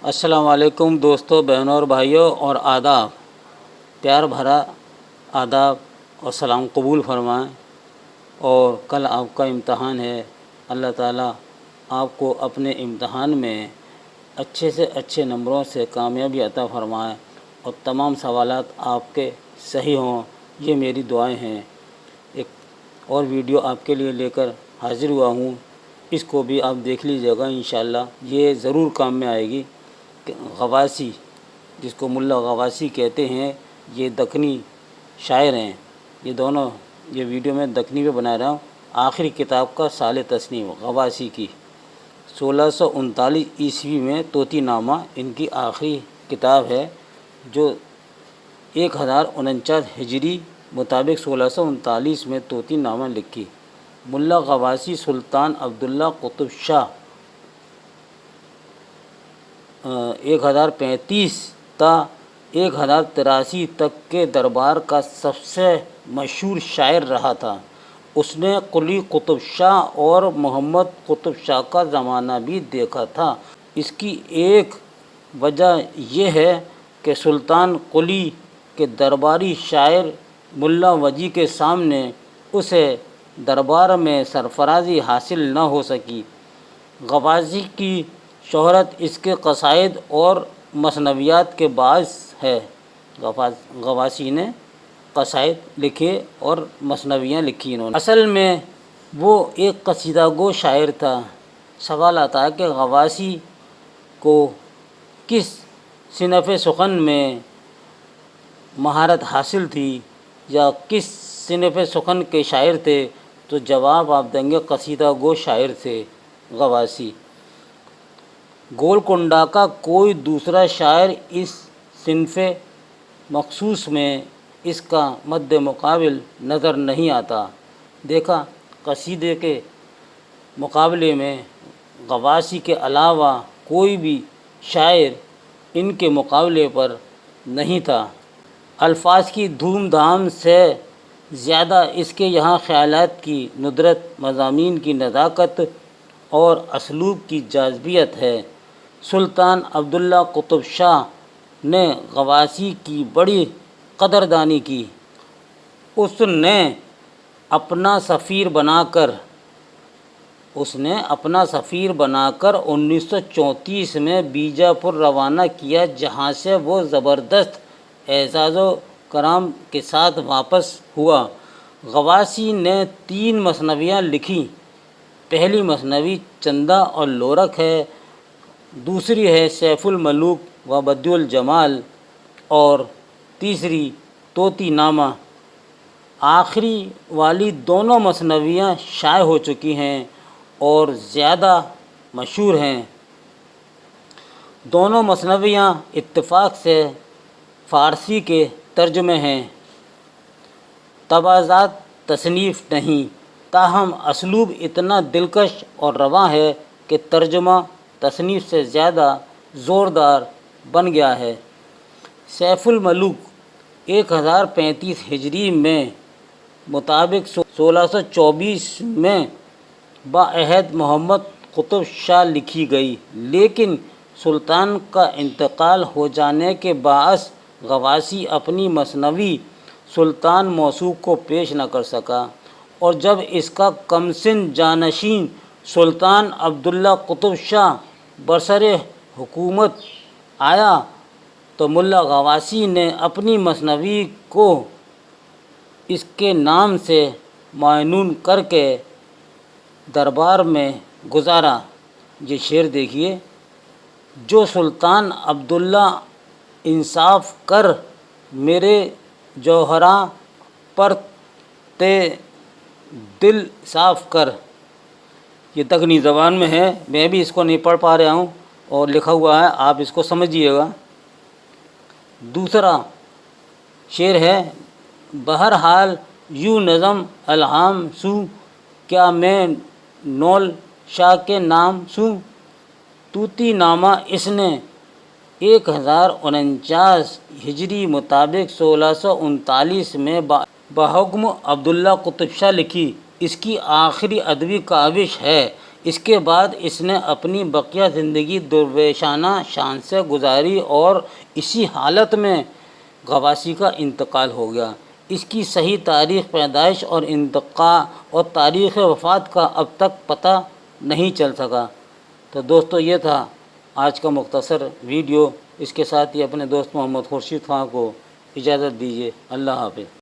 السلام علیکم دوستوں، بہنوں اور بھائیوں اور آداب، پیار بھرا آداب اور سلام قبول فرمائیں۔ اور کل آپ کا امتحان ہے۔ اللہ تعالیٰ آپ کو اپنے امتحان میں اچھے سے اچھے نمبروں سے کامیابی عطا فرمائے اور تمام سوالات آپ کے صحیح ہوں، یہ میری دعائیں ہیں۔ ایک اور ویڈیو آپ کے لیے لے کر حاضر ہوا ہوں، اس کو بھی آپ دیکھ لیجیے گا انشاءاللہ، یہ ضرور کام میں آئے گی۔ غواسی، جس کو ملا غواسی کہتے ہیں، یہ دکنی شاعر ہیں۔ یہ ویڈیو میں دکنی پہ بنا رہا ہوں۔ آخری کتاب کا سال تصنیف غواسی کی 1639 عیسوی میں طوطی نامہ ان کی آخری کتاب ہے، جو 1049 ہجری مطابق 1639 میں طوطی نامہ لکھی۔ ملا غواسی سلطان عبداللہ قطب شاہ 1035 تا 1083 تک کے دربار کا سب سے مشہور شاعر رہا تھا۔ اس نے قلی قطب شاہ اور محمد قطب شاہ کا زمانہ بھی دیکھا تھا۔ اس کی ایک وجہ یہ ہے کہ سلطان قلی کے درباری شاعر ملا وجی کے سامنے اسے دربار میں سرفرازی حاصل نہ ہو سکی۔ غواسی کی شہرت اس کے قصائد اور مثنویات کے باعث ہے۔ غواسی نے قصائد لکھے اور مثنویاں لکھی انہوں نے۔ اصل میں وہ ایک قصیدہ گو شاعر تھا۔ سوال آتا ہے کہ غواسی کو کس صنف سخن میں مہارت حاصل تھی یا کس صنف سخن کے شاعر تھے، تو جواب آپ دیں گے قصیدہ گو شاعر تھے غواسی۔ گولکنڈہ کا کوئی دوسرا شاعر اس صنف مخصوص میں اس کا مد مقابل نظر نہیں آتا۔ دیکھا، قصیدے کے مقابلے میں غواسی کے علاوہ کوئی بھی شاعر ان کے مقابلے پر نہیں تھا۔ الفاظ کی دھوم دھام سے زیادہ اس کے یہاں خیالات کی ندرت، مضامین کی نزاکت اور اسلوب کی جاذبیت ہے۔ سلطان عبداللہ قطب شاہ نے غواسی کی بڑی قدردانی کی۔ اس نے اپنا سفیر بنا کر 1934 میں بیجاپور روانہ کیا، جہاں سے وہ زبردست اعزاز و کرام کے ساتھ واپس ہوا۔ غواسی نے 3 مثنویاں لکھیں۔ پہلی مثنوی چندہ اور لورک ہے، دوسری ہے سیف الملوک و بدیع الجمال، اور تیسری طوطی نامہ۔ آخری والی دونوں مثنویاں شائع ہو چکی ہیں اور زیادہ مشہور ہیں۔ دونوں مثنویاں اتفاق سے فارسی کے ترجمے ہیں۔ تبعات تصنیف نہیں، تاہم اسلوب اتنا دلکش اور رواں ہے کہ ترجمہ تصنیف سے زیادہ زوردار بن گیا ہے۔ سیف الملوک 1035 ہجری میں مطابق 1624 میں بعہد محمد قطب شاہ لکھی گئی، لیکن سلطان کا انتقال ہو جانے کے باعث غواسی اپنی مثنوی سلطان موصوف کو پیش نہ کر سکا، اور جب اس کا کمسن جانشین سلطان عبداللہ قطب شاہ برسر حکومت آیا تو ملا غواسی نے اپنی مثنوی کو اس کے نام سے معنون کر کے دربار میں گزارا۔ یہ شعر دیکھیے: جو سلطان عبداللہ انصاف کر، میرے جوہراں پر تے دل صاف کر۔ یہ دکنی زبان میں ہے، میں بھی اس کو نہیں پڑھ پا رہا ہوں اور لکھا ہوا ہے، آپ اس کو سمجھیے گا۔ دوسرا شعر ہے: بہرحال یوں نظم الہام سو، کیا میں نول شاہ کے نام سوں۔ طوطی نامہ اس نے 1049 ہجری مطابق 1639 میں بحکم عبداللہ قطب شاہ لکھی۔ اس کی آخری ادبی کاوش ہے۔ اس کے بعد اس نے اپنی بقیہ زندگی درویشانہ شان سے گزاری اور اسی حالت میں غواصی کا انتقال ہو گیا۔ اس کی صحیح تاریخ پیدائش اور انتقال اور تاریخ وفات کا اب تک پتہ نہیں چل سکا۔ تو دوستو یہ تھا آج کا مختصر ویڈیو۔ اس کے ساتھ ہی اپنے دوست محمد خورشید خان کو اجازت دیجیے۔ اللہ حافظ۔